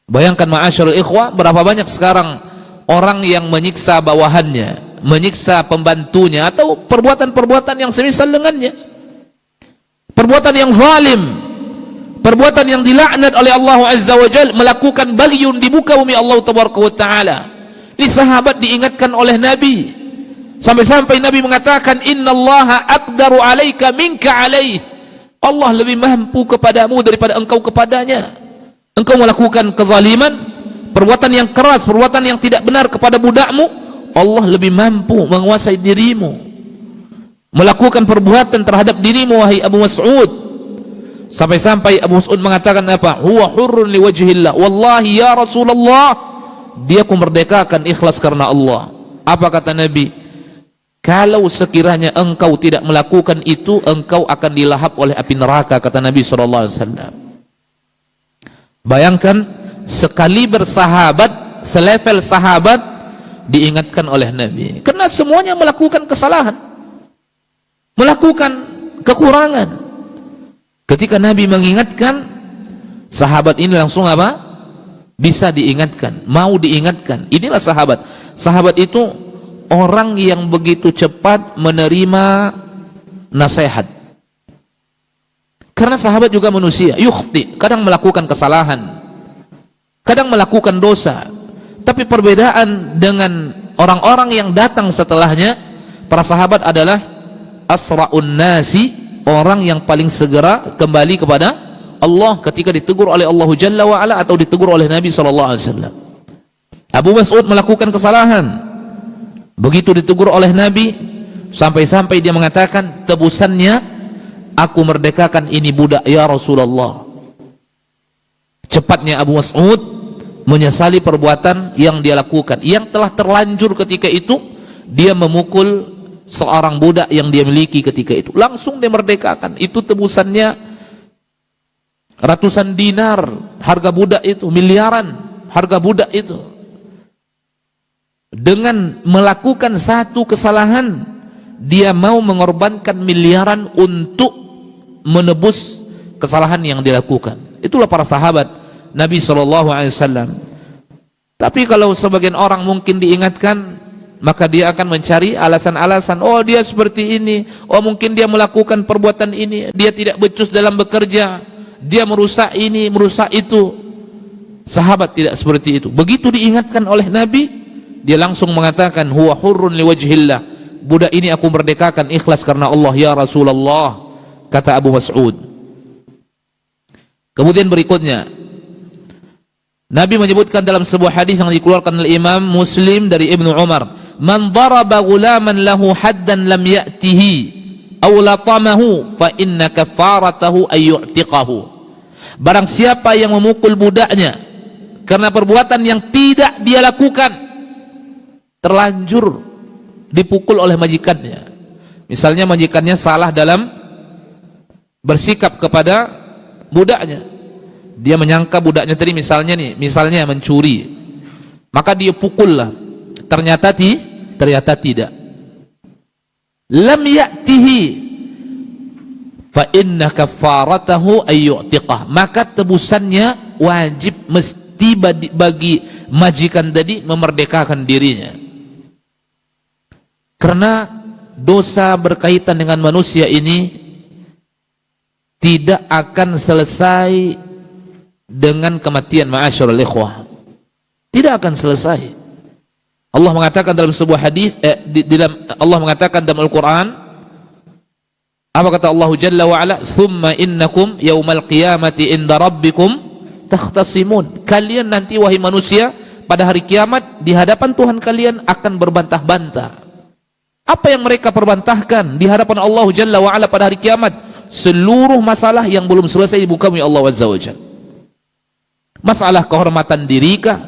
Bayangkan ma'asyarul ikhwah, berapa banyak sekarang orang yang menyiksa bawahannya, menyiksa pembantunya, atau perbuatan-perbuatan yang semisal dengannya, perbuatan yang zalim, perbuatan yang dilaknat oleh Allah Azza wa Jalla, melakukan bagyun di muka bumi Allah Tabaraka wa Ta'ala. Ini sahabat diingatkan oleh Nabi, sampai-sampai Nabi mengatakan, innallaha aqdaru alaika minka alaih. Allah lebih mampu kepadamu daripada engkau kepadanya. Engkau melakukan kezaliman, perbuatan yang keras, perbuatan yang tidak benar kepada budakmu, Allah lebih mampu menguasai dirimu, melakukan perbuatan terhadap dirimu wahai Abu Mas'ud. Sampai-sampai Abu Mas'ud mengatakan apa? Huwa hurrun liwajhillah. Wallahi ya Rasulullah, dia ku merdekakan ikhlas karena Allah. Apa kata Nabi? Kalau sekiranya engkau tidak melakukan itu, engkau akan dilahap oleh api neraka, kata Nabi SAW. Bayangkan, sekali bersahabat, selevel sahabat, diingatkan oleh Nabi. Karena semuanya melakukan kesalahan, melakukan kekurangan. Ketika Nabi mengingatkan, sahabat ini langsung apa? Bisa diingatkan, mau diingatkan. Inilah sahabat. Sahabat itu orang yang begitu cepat menerima nasihat. Karena sahabat juga manusia, yukhti, kadang melakukan kesalahan, kadang melakukan dosa. Tapi perbedaan dengan orang-orang yang datang setelahnya, para sahabat adalah asra'un nasi, orang yang paling segera kembali kepada Allah ketika ditegur oleh Allah Jalla wa Ala atau ditegur oleh Nabi SAW. Abu Mas'ud melakukan kesalahan, begitu ditegur oleh Nabi, sampai-sampai dia mengatakan, tebusannya aku merdekakan ini budak ya Rasulullah. Cepatnya Abu Mas'ud menyesali perbuatan yang dia lakukan, yang telah terlanjur ketika itu. Dia memukul seorang budak yang dia miliki ketika itu, langsung dia merdekakan. Itu tebusannya ratusan dinar harga budak itu, miliaran harga budak itu. Dengan melakukan satu kesalahan, dia mau mengorbankan miliaran untuk menebus kesalahan yang dilakukan. Itulah para sahabat Nabi SAW. Tapi kalau sebagian orang mungkin diingatkan, maka dia akan mencari alasan-alasan. Oh, dia seperti ini, oh mungkin dia melakukan perbuatan ini, dia tidak becus dalam bekerja, dia merusak ini, merusak itu. Sahabat tidak seperti itu. Begitu diingatkan oleh Nabi, dia langsung mengatakan, huwa hurrun liwajhillah, budak ini aku merdekakan ikhlas karena Allah ya Rasulullah, kata Abu Mas'ud. Kemudian berikutnya, Nabi menyebutkan dalam sebuah hadis yang dikeluarkan oleh Imam Muslim dari Ibnu Umar, man daraba gulaman lahu haddan lam ya'tihi aw latamahu fa inna kafaratahu ay yu'tiqahu. Barang siapa yang memukul budaknya karena perbuatan yang tidak dia lakukan, terlanjur dipukul oleh majikannya. Misalnya majikannya salah dalam bersikap kepada budaknya, dia menyangka budaknya tadi misalnya mencuri, maka dia pukullah, ternyata tidak. Lam ya'tihi fa inna kafaratahu ay yu'tiqah, maka tebusannya wajib mesti bagi majikan tadi memerdekakan dirinya. Karena dosa berkaitan dengan manusia ini tidak akan selesai dengan kematian, ma'asyiral ikhwah. Tidak akan selesai. Allah mengatakan dalam sebuah hadis, Allah mengatakan dalam Al-Quran, apa kata Allah Jalla wa Ala? Thumma innakum yawmal qiyamati inda rabbikum takhtasimun. Kalian nanti wahai manusia pada hari kiamat di hadapan Tuhan kalian akan berbantah-bantah. Apa yang mereka perbantahkan di hadapan Allah Jalla wa Ala pada hari kiamat? Seluruh masalah yang belum selesai di muka bumi Allah Azza wa Jalla. Masalah kehormatan dirikah?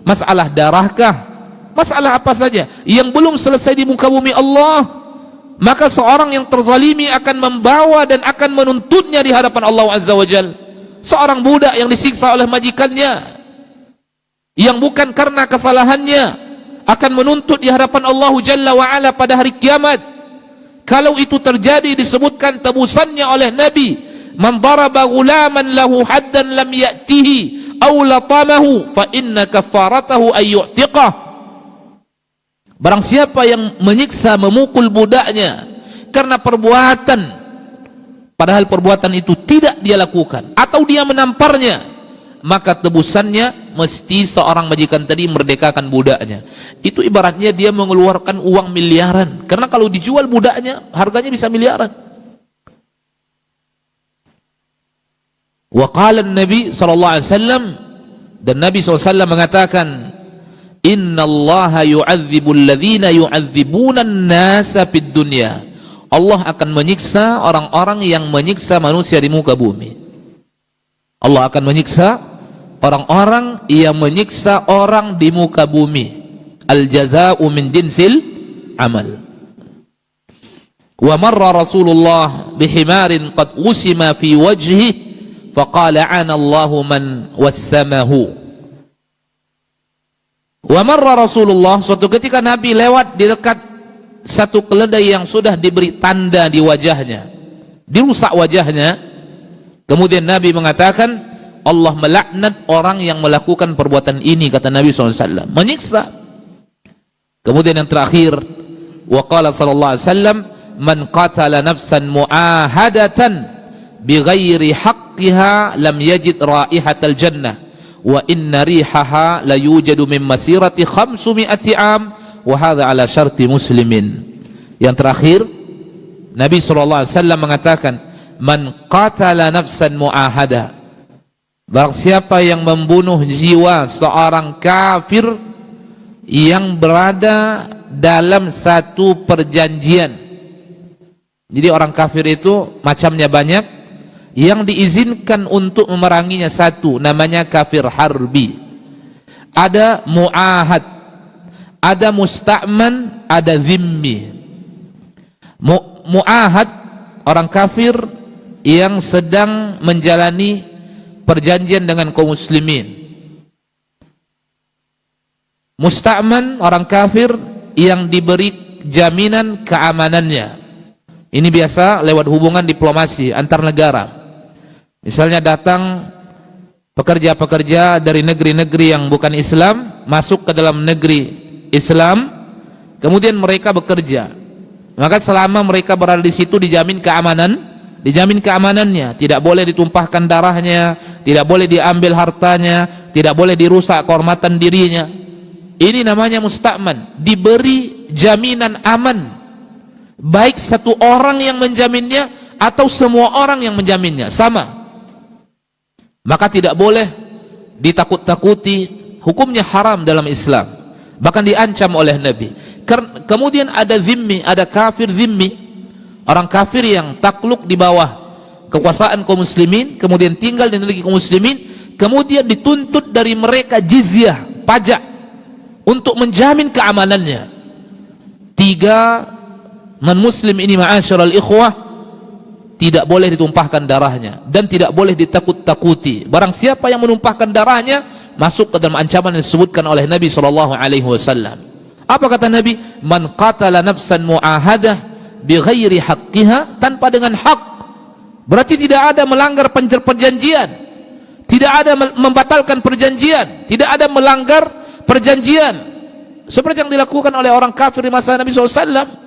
Masalah darahkah? Masalah apa saja yang belum selesai di muka bumi Allah, maka seorang yang terzalimi akan membawa dan akan menuntutnya di hadapan Allah Azza wa Jalla. Seorang budak yang disiksa oleh majikannya yang bukan karena kesalahannya akan menuntut di hadapan Allah Jalla wa Ala pada hari kiamat. Kalau itu terjadi, disebutkan tebusannya oleh Nabi, man daraba ghulaman lahu haddan lam ya'tihi aw latamahu fa inna kafaratahu ay yu'tiqah. Barang siapa yang menyiksa, memukul budaknya karena perbuatan, padahal perbuatan itu tidak dia lakukan, atau dia menamparnya, maka tebusannya mesti seorang majikan tadi merdekakan budaknya. Itu ibaratnya dia mengeluarkan uang miliaran, karena kalau dijual budaknya harganya bisa miliaran. Wa qala an-nabi sallallahu alaihi wasallam, dan Nabi SAW mengatakan, Innallaha yu'adzibul ladzina yu'adzibuna an-nasa fid dunya. Allah akan menyiksa orang-orang yang menyiksa manusia di muka bumi. Allah akan menyiksa orang-orang yang menyiksa orang di muka bumi. Al-jazaa'u min jinsil amal. Wa marra Rasulullah bihimarin qad usima fi wajhihi faqala 'ana Allahu man wassamahu. Wa marra Rasulullah, suatu ketika Nabi lewat di dekat satu keledai yang sudah diberi tanda di wajahnya, dirusak wajahnya. Kemudian Nabi mengatakan, Allah melaknat orang yang melakukan perbuatan ini, kata Nabi SAW, menyiksa. Kemudian yang terakhir, wa qala sallallahu alaihi wasallam, man qatala nafsan mu'ahadatan bighairi haqqiha lam yajid raihatal jannah wa inna rihaha la yujadu min masirati 500 am wa hadha ala syarti muslimin. Yang terakhir, Nabi SAW mengatakan, man qatala nafsan mu'ahada, barang siapa yang membunuh jiwa seorang kafir yang berada dalam satu perjanjian. Jadi orang kafir itu macamnya banyak. Yang diizinkan untuk memeranginya satu, namanya kafir harbi. Ada mu'ahad, ada musta'man, ada zimmi. Mu'ahad, orang kafir yang sedang menjalani perjanjian dengan kaum muslimin. Musta'man, orang kafir yang diberi jaminan keamanannya. Ini biasa lewat hubungan diplomasi antar negara. Misalnya datang pekerja-pekerja dari negeri-negeri yang bukan Islam masuk ke dalam negeri Islam, kemudian mereka bekerja. Maka selama mereka berada di situ dijamin keamanannya, tidak boleh ditumpahkan darahnya, tidak boleh diambil hartanya, tidak boleh dirusak kehormatan dirinya. Ini namanya musta'man, diberi jaminan aman, baik satu orang yang menjaminnya atau semua orang yang menjaminnya, sama. Maka tidak boleh ditakut-takuti, hukumnya haram dalam Islam, bahkan diancam oleh Nabi. Kemudian ada zimmi, ada kafir zimmi, orang kafir yang takluk di bawah kekuasaan kaum muslimin, kemudian tinggal di negeri kaum muslimin, kemudian dituntut dari mereka jizyah, pajak, untuk menjamin keamanannya. 3 non-muslim ini, ma'asyiral ikhwah, tidak boleh ditumpahkan darahnya dan tidak boleh ditakut-takuti. Barang siapa yang menumpahkan darahnya masuk ke dalam ancaman yang disebutkan oleh Nabi SAW. Apa kata Nabi? Man qatala nafsan mu'ahadah bighairi haqqiha, tanpa dengan hak. Berarti tidak ada melanggar perjanjian, tidak ada membatalkan perjanjian, tidak ada melanggar perjanjian seperti yang dilakukan oleh orang kafir di masa Nabi SAW.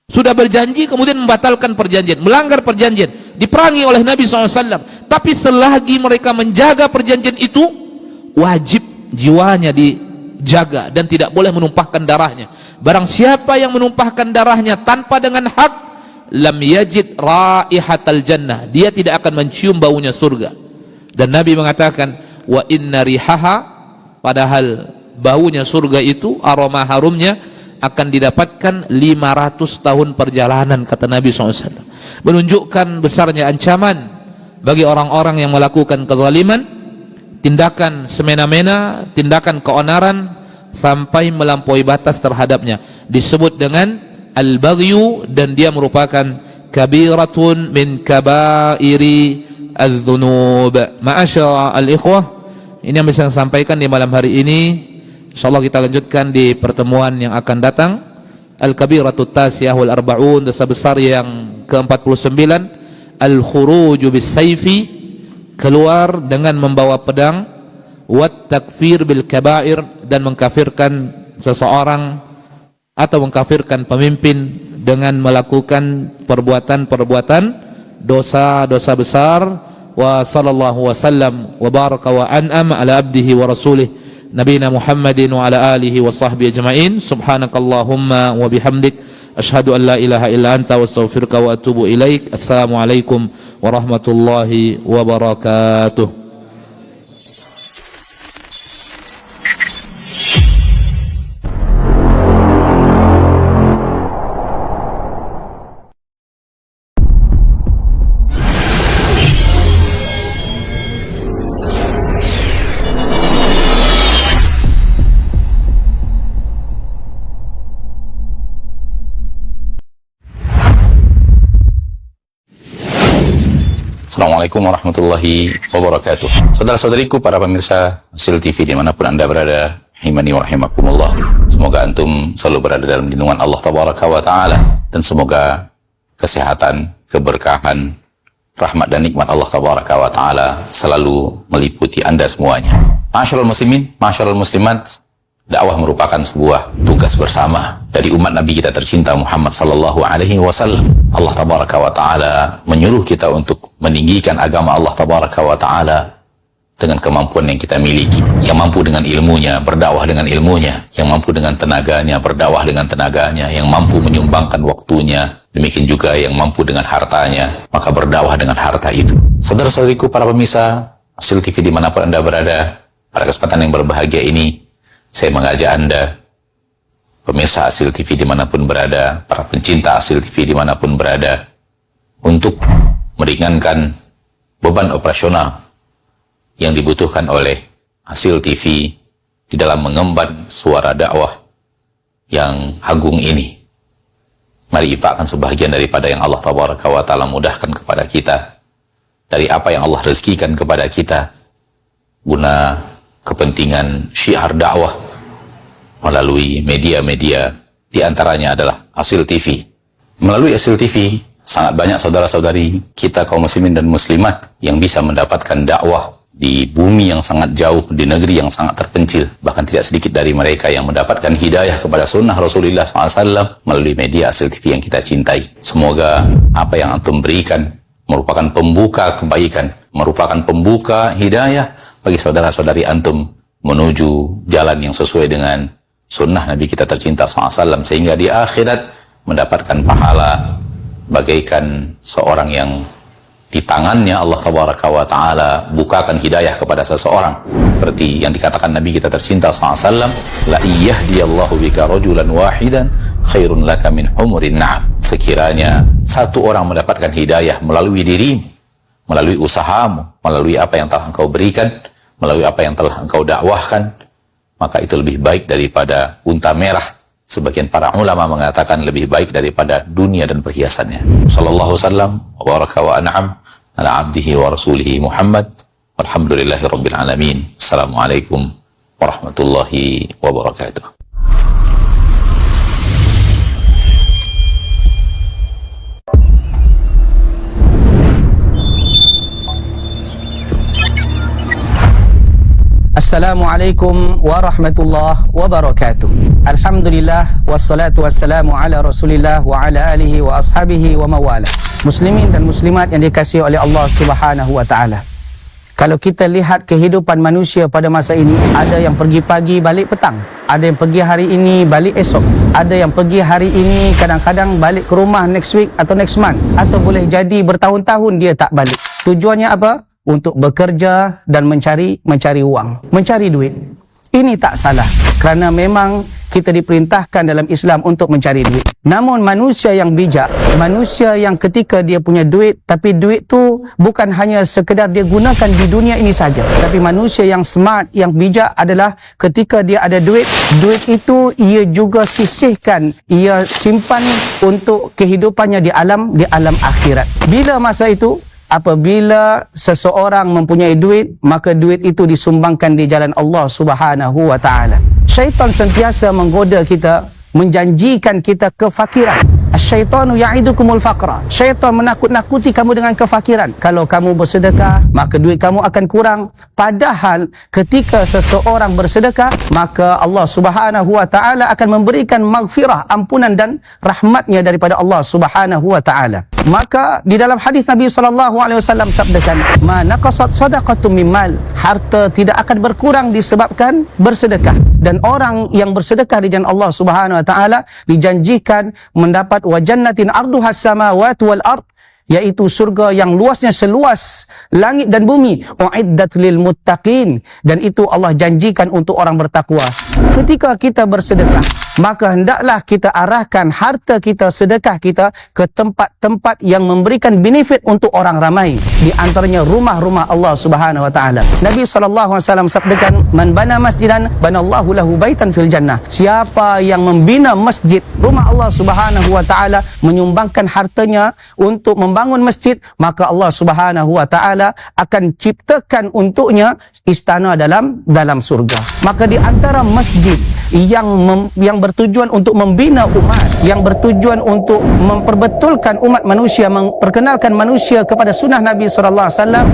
Sudah berjanji kemudian membatalkan perjanjian, melanggar perjanjian, diperangi oleh Nabi SAW. Tapi selagi mereka menjaga perjanjian itu, wajib jiwanya dijaga dan tidak boleh menumpahkan darahnya. Barang siapa yang menumpahkan darahnya tanpa dengan hak, lam yajid raihatal jannah, dia tidak akan mencium baunya surga. Dan Nabi mengatakan, wa inna rihaha, padahal baunya surga itu, aroma harumnya akan didapatkan 500 tahun perjalanan, kata Nabi SAW. Menunjukkan besarnya ancaman bagi orang-orang yang melakukan kezaliman, tindakan semena-mena, tindakan keonaran sampai melampaui batas terhadapnya. Disebut dengan al-baghyu, dan dia merupakan kabiratun min kabairi adz-dzunub. Ma'asyiral ikhwah, ini yang bisa saya sampaikan di malam hari ini. InsyaAllah kita lanjutkan di pertemuan yang akan datang. Al-Kabiratut Tasiyah wal Arba'un, dosa besar yang ke-49. Al-Khuruju bis Sayfi, keluar dengan membawa pedang. Wat takfir bil kabair, dan mengkafirkan seseorang atau mengkafirkan pemimpin dengan melakukan perbuatan-perbuatan dosa-dosa besar. Wa sallallahu wasallam wa baraka wa an'ama ala abdihi wa rasulih Nabiyina Muhammadin wa ala alihi wa sahbihi ajma'in. Subhanakallahumma wa bihamdik, asyhadu an la ilaha illa anta wa astaghfiruka wa atubu ilaik. Assalamualaikum warahmatullahi wabarakatuh. Assalamualaikum warahmatullahi wabarakatuh. Saudara-saudariku, para pemirsa Hasil TV dimanapun Anda berada, rahimani wa rahimakumullah. Semoga antum selalu berada dalam lindungan Allah Tabaraka wa Ta'ala, dan semoga kesehatan, keberkahan, rahmat dan nikmat Allah Tabaraka wa Ta'ala selalu meliputi Anda semuanya. Ma'asyiral muslimin, ma'asyiral muslimat, dakwah merupakan sebuah tugas bersama dari umat Nabi kita tercinta Muhammad sallallahu alaihi wasallam. Allah Tabaraka wa Ta'ala menyuruh kita untuk meninggikan agama Allah Tabaraka wa Ta'ala dengan kemampuan yang kita miliki. Yang mampu dengan ilmunya, berdakwah dengan ilmunya. Yang mampu dengan tenaganya, berdakwah dengan tenaganya. Yang mampu menyumbangkan waktunya, demikian juga yang mampu dengan hartanya, maka berdakwah dengan harta itu. Saudara-saudariku, para pemirsa Hasil TV dimanapun Anda berada, pada kesempatan yang berbahagia ini, saya mengajak Anda, pemirsa Hasil TV dimanapun berada, para pencinta Hasil TV dimanapun berada, untuk meringankan beban operasional yang dibutuhkan oleh Hasil TV di dalam mengemban suara dakwah yang agung ini. Mari infakkan sebahagian daripada yang Allah Tabaraka wa Ta'ala mudahkan kepada kita, dari apa yang Allah rezekikan kepada kita, guna kepentingan syiar dakwah melalui media-media, diantaranya adalah Hasil TV. Melalui Hasil TV, sangat banyak saudara-saudari kita kaum muslimin dan muslimat yang bisa mendapatkan dakwah di bumi yang sangat jauh, di negeri yang sangat terpencil. Bahkan tidak sedikit dari mereka yang mendapatkan hidayah kepada sunnah Rasulullah SAW melalui media Hasil TV yang kita cintai. Semoga apa yang antum berikan merupakan pembuka kebaikan, merupakan pembuka hidayah bagi saudara-saudari antum menuju jalan yang sesuai dengan sunnah Nabi kita tercinta SAW, sehingga di akhirat mendapatkan pahala bagaikan seorang yang di tangannya Allah Tabaraka wa Ta'ala bukakan hidayah kepada seseorang, seperti yang dikatakan Nabi kita tercinta SAW, la iyahdiyallahu bika rajulan wahidan khairun laka min humurin na'am. Sekiranya satu orang mendapatkan hidayah melalui dirimu, melalui usahamu, melalui apa yang telah engkau berikan, melalui apa yang telah engkau dakwahkan, maka itu lebih baik daripada unta merah. Sebagian para ulama mengatakan lebih baik daripada dunia dan perhiasannya. Sallallahu sallam wa baraka wa an'am ala abdihi wa rasulihi Muhammad walhamdulillahi rabbil alamin. Assalamualaikum warahmatullahi wabarakatuh. Assalamualaikum warahmatullahi wabarakatuh. Alhamdulillah wassalatu wassalamu ala Rasulillah wa ala alihi wa ashabihi wa mawala. Muslimin dan muslimat yang dikasihi oleh Allah Subhanahu wa Ta'ala. Kalau kita lihat kehidupan manusia pada masa ini, ada yang pergi pagi balik petang, ada yang pergi hari ini balik esok, ada yang pergi hari ini kadang-kadang balik ke rumah next week atau next month, atau boleh jadi bertahun-tahun dia tak balik. Tujuannya apa? Untuk bekerja dan mencari uang, mencari duit. Ini tak salah, kerana memang kita diperintahkan dalam Islam untuk mencari duit. Namun manusia yang bijak, manusia yang ketika dia punya duit, tapi duit tu bukan hanya sekedar dia gunakan di dunia ini saja. Tapi manusia yang smart, yang bijak adalah ketika dia ada duit, duit itu ia juga sisihkan, ia simpan untuk kehidupannya di alam akhirat. Bila masa itu, apabila seseorang mempunyai duit, maka duit itu disumbangkan di jalan Allah Subhanahu wa Ta'ala. Syaitan sentiasa menggoda kita, menjanjikan kita kefakiran. Asyaitanu ya'idukumul faqra. Syaitan menakut-nakuti kamu dengan kefakiran. Kalau kamu bersedekah, maka duit kamu akan kurang. Padahal ketika seseorang bersedekah, maka Allah Subhanahu wa Ta'ala akan memberikan maghfirah, ampunan dan rahmatnya daripada Allah Subhanahu wa Ta'ala. Maka di dalam hadis Nabi SAW sabdakan, ma naqasat sadaqatu min mal, harta tidak akan berkurang disebabkan bersedekah. Dan orang yang bersedekah di jalan Allah Subhanahu wa Ta'ala dijanjikan mendapat wa jannatin arduhas samawati wal ard, yaitu surga yang luasnya seluas langit dan bumi, uiddat lil muttaqin, dan itu Allah janjikan untuk orang bertakwa. Ketika kita bersedekah, maka hendaklah kita arahkan harta kita, sedekah kita ke tempat-tempat yang memberikan benefit untuk orang ramai, di antaranya rumah-rumah Allah Subhanahu wa taala. Nabi sallallahu alaihi wasallam sabdakan, "Man bana masjidan banallahu lahu baitan fil jannah." Siapa yang membina masjid, rumah Allah Subhanahu wa taala, menyumbangkan hartanya untuk membangun masjid, maka Allah Subhanahu wa taala akan ciptakan untuknya istana dalam surga. Maka di antara masjid yang bertujuan untuk membina umat, yang bertujuan untuk memperbetulkan umat manusia, memperkenalkan manusia kepada sunnah Nabi SAW,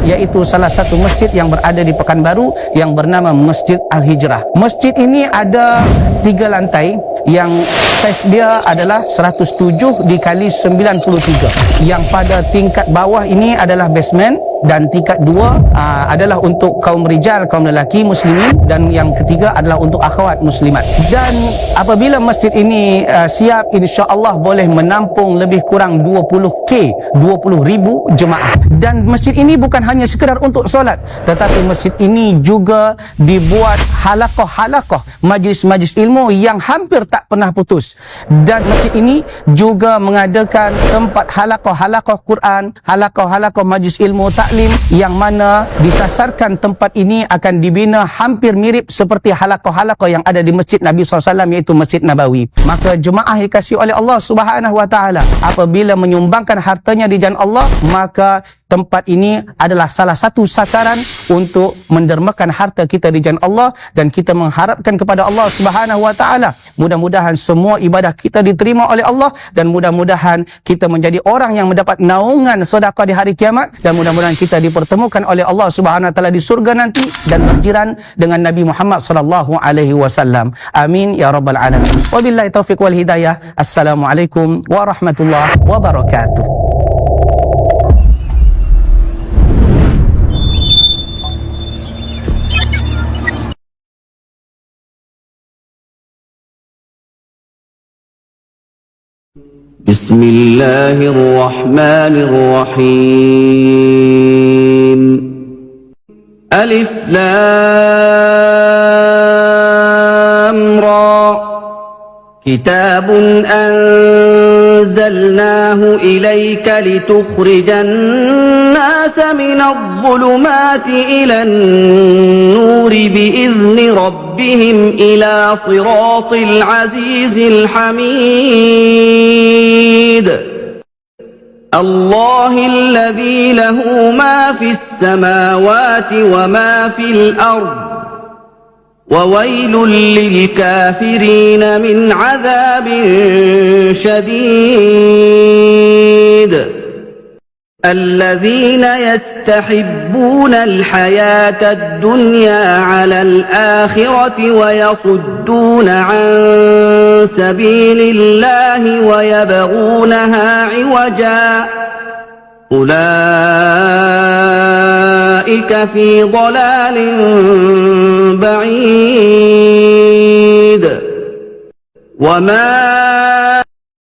iaitu salah satu masjid yang berada di Pekanbaru yang bernama Masjid Al-Hijrah. Masjid ini ada 3 lantai, yang saiz dia adalah 107 dikali 93. Yang pada tingkat bawah ini adalah basement, dan tingkat 2 adalah untuk kaum rijal, kaum lelaki muslimin, dan yang ketiga adalah untuk akhwat muslimat. Dan apabila masjid ini siap, insya-Allah boleh menampung lebih kurang 20,000 jemaah. Dan masjid ini bukan hanya sekadar untuk solat, tetapi masjid ini juga dibuat halaqah-halaqah, majlis-majlis ilmu yang hampir tak pernah putus. Dan masjid ini juga mengadakan tempat halaqah-halaqah Quran, halaqah-halaqah majlis ilmu taklim, yang mana disasarkan tempat ini akan dibina hampir mirip seperti halaqah-halaqah yang ada di masjid Nabi SAW, iaitu Masjid Nabawi. Maka jemaah dikasihi oleh Allah Subhanahu wa taala, apabila menyumbangkan hartanya di jalan Allah, maka tempat ini adalah salah satu sasaran untuk mendermakan harta kita di jalan Allah, dan kita mengharapkan kepada Allah Subhanahu wa taala, mudah-mudahan semua ibadah kita diterima oleh Allah, dan mudah-mudahan kita menjadi orang yang mendapat naungan sedekah di hari kiamat, dan mudah-mudahan kita dipertemukan oleh Allah Subhanahu wa taala di surga nanti dan berjiran dengan Nabi Muhammad sallallahu alaihi wasallam. Amin ya rabbal alamin. Wabillahi taufiq wal hidayah. Assalamualaikum warahmatullahi wabarakatuh. بسم الله الرحمن الرحيم ألف لام را كتاب أنزلناه إليك لتخرج الناس من الظلمات إلى النور بإذن ربهم إلى صراط العزيز الحميد الله الذي له ما في السماوات وما في الأرض وويل للكافرين من عذاب شديد الذين يستحبون الحياة الدنيا على الآخرة ويصدون عن سبيل الله ويبغونها عوجا أولئك في ضلال بعيد وما